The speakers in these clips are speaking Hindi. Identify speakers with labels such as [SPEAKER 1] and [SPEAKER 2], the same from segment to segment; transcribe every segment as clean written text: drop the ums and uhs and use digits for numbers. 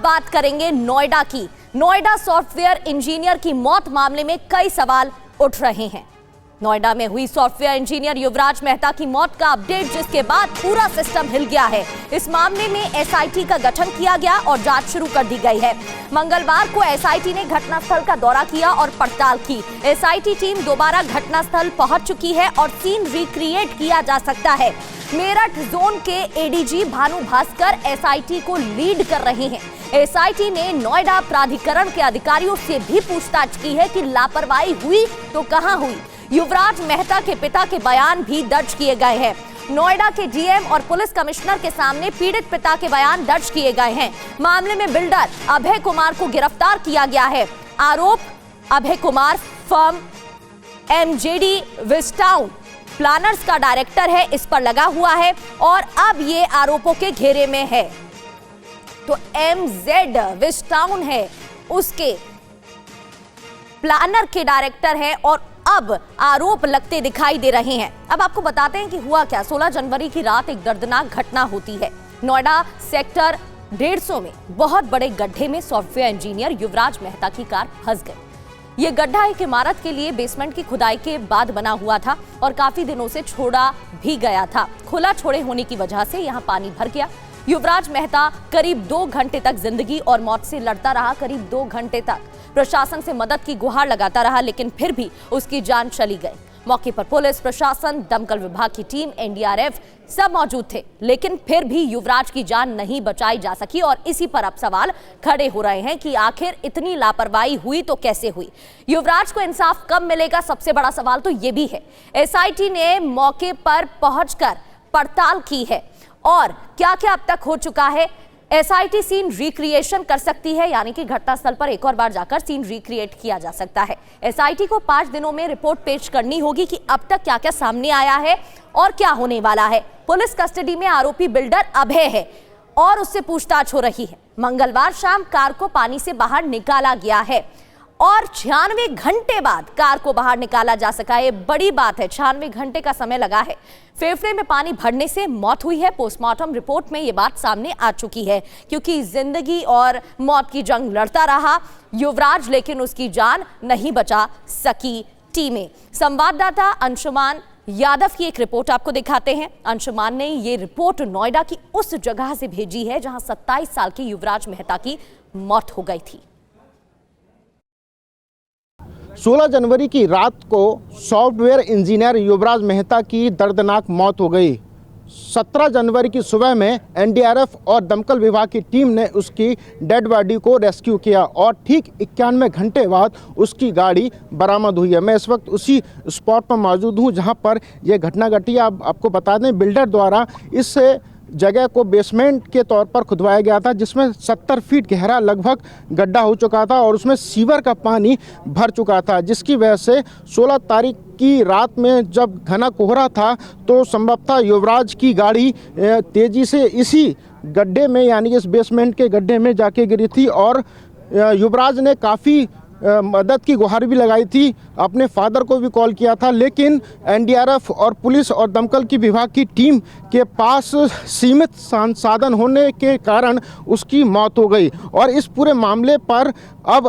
[SPEAKER 1] बात करेंगे नोएडा की। नोएडा सॉफ्टवेयर इंजीनियर की मौत मामले में कई सवाल उठ रहे हैं। नोएडा में हुई सॉफ्टवेयर इंजीनियर युवराज मेहता की मौत का अपडेट, जिसके बाद पूरा सिस्टम हिल गया है। इस मामले में एसआईटी का गठन किया गया और जांच शुरू कर दी गई है। मंगलवार को एसआईटी ने घटनास्थल का दौरा किया और पड़ताल की। एसआईटी टीम दोबारा घटनास्थल पहुंच चुकी है और सीन रिक्रिएट किया जा सकता है। मेरठ जोन के एडीजी भानु भास्कर एसआईटी को लीड कर रहे हैं। एसआईटी ने नोएडा प्राधिकरण के अधिकारियों से भी पूछताछ की है कि लापरवाही हुई तो कहां हुई। युवराज मेहता के पिता के बयान भी दर्ज किए गए हैं। नोएडा के डीएम और पुलिस कमिश्नर के सामने पीड़ित पिता के बयान दर्ज किए गए हैं। मामले में बिल्डर अभय कुमार को गिरफ्तार किया गया है। आरोप Abhay Kumar firm एमजेडी Wish Town planners का डायरेक्टर है, इस पर लगा हुआ है और अब ये आरोपों के घेरे में है। तो एमजेड विस्टाउन है, उसके प्लानर के डायरेक्टर है और अब आरोप लगते दिखाई दे रहे हैं। अब आपको बताते हैं कि हुआ क्या। 16 जनवरी की रात एक दर्दनाक घटना होती है। नोएडा सेक्टर 150 में बहुत बड़े गड्ढे में सॉफ्टवेयर इंजीनियर युवराज मेहता की कार फंस गई। ये गड्ढा एक इमारत के लिए बेसमेंट की खुदाई के बाद बना हुआ था और काफी दिनों से छोड़ा भी गया था। खुला छोड़े होने की वजह से यहाँ पानी भर गया। युवराज मेहता करीब 2 घंटे तक जिंदगी और मौत से लड़ता रहा। करीब 2 घंटे तक प्रशासन से मदद की गुहार लगाता रहा, लेकिन फिर भी उसकी जान चली गई। मौके पर पुलिस प्रशासन, दमकल विभाग की टीम, एनडीआरएफ सब मौजूद थे, लेकिन फिर भी युवराज की जान नहीं बचाई जा सकी। और इसी पर अब सवाल खड़े हो रहे हैं कि आखिर इतनी लापरवाही हुई तो कैसे हुई। युवराज को इंसाफ कब मिलेगा, सबसे बड़ा सवाल तो ये भी है। एसआईटी ने मौके पर पहुंचकर पड़ताल की है और क्या क्या अब तक हो चुका है। एसआईटी सीन रिक्रिएशन कर सकती है, यानी कि घटनास्थल पर एक और बार जाकर सीन रिक्रिएट किया जा सकता है। एसआईटी को 5 दिनों में रिपोर्ट पेश करनी होगी कि अब तक क्या क्या सामने आया है और क्या होने वाला है। पुलिस कस्टडी में आरोपी बिल्डर अभय है और उससे पूछताछ हो रही है। मंगलवार शाम कार को पानी से बाहर निकाला गया है और 96 घंटे बाद कार को बाहर निकाला जा सका। ये बड़ी बात है, 96 घंटे का समय लगा है। फेफड़े में पानी भरने से मौत हुई है। पोस्टमार्टम रिपोर्ट में ये बात सामने आ चुकी है, क्योंकि जिंदगी और मौत की जंग लड़ता रहा युवराज, लेकिन उसकी जान नहीं बचा सकी टीमें। संवाददाता अंशुमान यादव की एक रिपोर्ट आपको दिखाते हैं। अंशुमान ने ये रिपोर्ट नोएडा की उस जगह से भेजी है जहां 27 साल के युवराज मेहता की मौत हो गई थी।
[SPEAKER 2] 16 जनवरी की रात को सॉफ्टवेयर इंजीनियर युवराज मेहता की दर्दनाक मौत हो गई। 17 जनवरी की सुबह में एनडीआरएफ और दमकल विभाग की टीम ने उसकी डेड बॉडी को रेस्क्यू किया और ठीक 91 घंटे बाद उसकी गाड़ी बरामद हुई है। मैं इस वक्त उसी स्पॉट पर मौजूद हूं जहां पर यह घटना घटी। आपको बता दें, बिल्डर द्वारा इस जगह को बेसमेंट के तौर पर खुदवाया गया था, जिसमें 70 फीट गहरा लगभग गड्ढा हो चुका था और उसमें सीवर का पानी भर चुका था, जिसकी वजह से 16 तारीख की रात में जब घना कोहरा था तो संभवतः युवराज की गाड़ी तेज़ी से इसी गड्ढे में, यानी इस बेसमेंट के गड्ढे में जाके गिरी थी और युवराज ने काफ़ी मदद की गुहार भी लगाई थी, अपने फादर को भी कॉल किया था, लेकिन एनडीआरएफ और पुलिस और दमकल की विभाग की टीम के पास सीमित संसाधन होने के कारण उसकी मौत हो गई। और इस पूरे मामले पर अब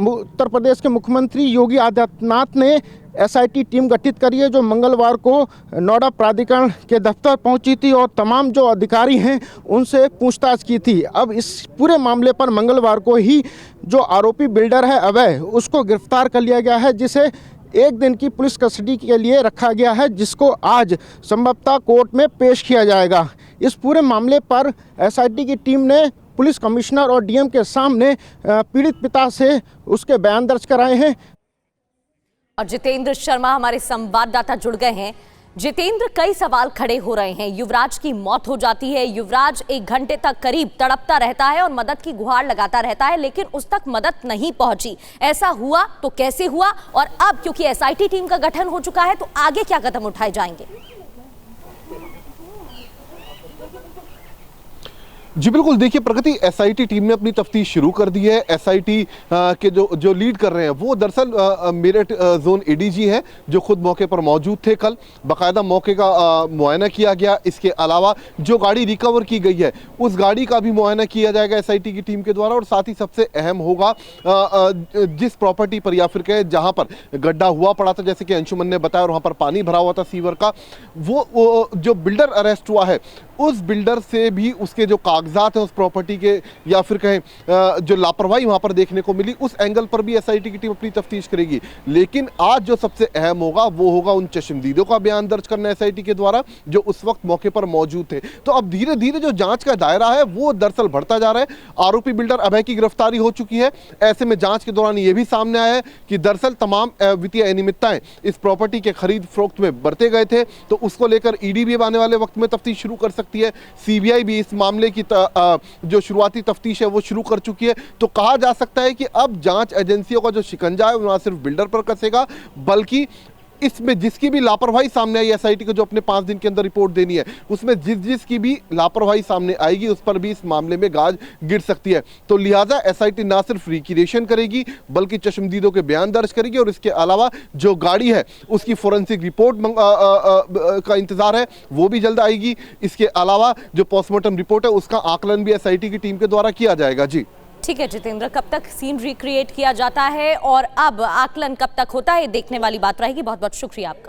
[SPEAKER 2] उत्तर प्रदेश के मुख्यमंत्री योगी आदित्यनाथ ने एसआईटी टीम गठित करी है, जो मंगलवार को नोएडा प्राधिकरण के दफ्तर पहुंची थी और तमाम जो अधिकारी हैं उनसे पूछताछ की थी। अब इस पूरे मामले पर मंगलवार को ही जो आरोपी बिल्डर है अभय, उसको गिरफ्तार कर लिया गया है, जिसे 1 दिन की पुलिस कस्टडी के लिए रखा गया है, जिसको आज संभवतः कोर्ट में पेश किया जाएगा। इस पूरे मामले पर एसआईटी की टीम ने पुलिस कमिश्नर और डीएम के सामने पीड़ित पिता से उसके बयान दर्ज कराए हैं।
[SPEAKER 1] और जितेंद्र शर्मा हमारे संवाददाता जुड़ गए हैं। जितेंद्र, कई सवाल खड़े हो रहे हैं। युवराज की मौत हो जाती है, युवराज 1 घंटे तक करीब तड़पता रहता है और मदद की गुहार लगाता रहता है, लेकिन उस तक मदद नहीं पहुंची। ऐसा हुआ तो कैसे हुआ, और अब क्योंकि एसआईटी टीम का गठन हो चुका है तो आगे क्या कदम उठाए जाएंगे?
[SPEAKER 3] जी बिल्कुल, देखिए प्रगति एसआईटी टीम ने अपनी तफ्तीश शुरू कर दी है। एसआईटी के जो लीड कर रहे हैं वो दरअसल मेरठ जोन एडीजी है, जो खुद मौके पर मौजूद थे। कल बाकायदा मौके का मुआयना किया गया। इसके अलावा जो गाड़ी रिकवर की गई है उस गाड़ी का भी मुआयना किया जाएगा एसआईटी की टीम के द्वारा। और साथ ही सबसे अहम होगा जिस प्रॉपर्टी पर या फिर कहे जहां पर गड्ढा हुआ पड़ा था, जैसे कि अंशुमन ने बताया, और वहां पर पानी भरा हुआ था सीवर का, वो जो बिल्डर अरेस्ट हुआ है उस बिल्डर से भी उसके जो कागजात हैं उस प्रॉपर्टी के या फिर कहें जो लापरवाही वहां पर देखने को मिली, उस एंगल पर भी एसआईटी की टीम अपनी तफ्तीश करेगी। लेकिन आज जो सबसे अहम होगा वो होगा उन चश्मदीदों का बयान दर्ज करना एसआईटी के द्वारा जो उस वक्त मौके पर मौजूद थे। तो अब धीरे धीरे जो जांच का दायरा है वो दरअसल बढ़ता जा रहा है। आरोपी बिल्डर अभय की गिरफ्तारी हो चुकी है। ऐसे में जांच के दौरान यह भी सामने आया है कि दरअसल तमाम वित्तीय अनियमितताएं इस प्रॉपर्टी के खरीद फरोख्त में बरते गए थे। तो उसको लेकर ईडी भी आने वाले वक्त में तफ्तीश शुरू कर सकती है। सीबीआई भी इस मामले की जो शुरुआती तफ्तीश है वो शुरू कर चुकी है। तो कहा जा सकता है कि अब जांच एजेंसियों का जो शिकंजा है वो ना सिर्फ बिल्डर पर कसेगा, बल्कि इसमें जिसकी भी लापरवाही सामने आई एसआईटी को जो अपने 5 दिन के अंदर रिपोर्ट देनी है उसमें जिसकी भी लापरवाही सामने आएगी उस पर भी इस मामले में गाज गिर सकती है। तो लिहाजा एसआईटी ना सिर्फ रिक्रिएशन करेगी बल्कि चश्मदीदों के बयान दर्ज करेगी और इसके अलावा जो गाड़ी है उसकी फोरेंसिक रिपोर्ट का इंतजार है वो भी जल्द आएगी। इसके अलावा जो पोस्टमार्टम रिपोर्ट है उसका आकलन भी एसआईटी की टीम के द्वारा किया जाएगा। जी
[SPEAKER 1] ठीक है जितेंद्र, कब तक सीन रिक्रिएट किया जाता है और अब आकलन कब तक होता है देखने वाली बात रहेगी। बहुत बहुत शुक्रिया आपका।